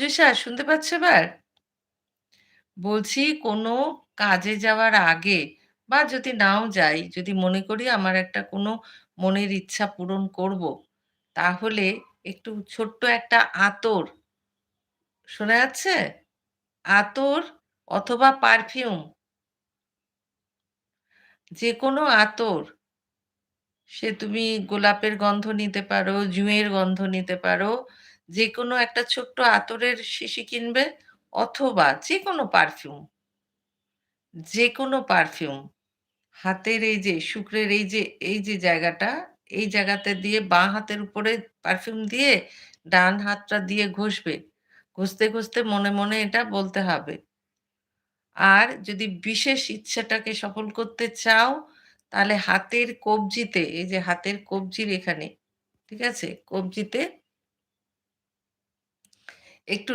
তৃষা শুনতে পাচ্ছ এবার? বলছি কোনো কাজে যাওয়ার আগে বা যদি নাও যাই, যদি মনে করি আমার একটা কোনো মনের ইচ্ছা পূরণ করব, তাহলে একটু ছোট্ট একটা আতর, শোনা যাচ্ছে? আতর অথবা পারফিউম, যে কোনো আতর, সে তুমি গোলাপের গন্ধ নিতে পারো, জুঁয়ের গন্ধ নিতে পারো, যে কোনো একটা ছোট্ট আতরের শিশি কিনবে অথবা যে কোনো পারফিউম, যে কোনো পারফিউম হাতের এই যে শুক্রের এই যে জায়গাটা, এই জায়গাতে দিয়ে বাঁ হাতের উপরে পারফিউম দিয়ে ডান হাতটা দিয়ে ঘষবে। ঘষতে, ঘষতে মনে, মনে এটা বলতে হবে। আর যদি বিশেষ ইচ্ছাটাকে সফল করতে চাও, তাহলে হাতের কবজিতে, এই যে হাতের কবজির এখানে, ঠিক আছে? কবজিতে একটু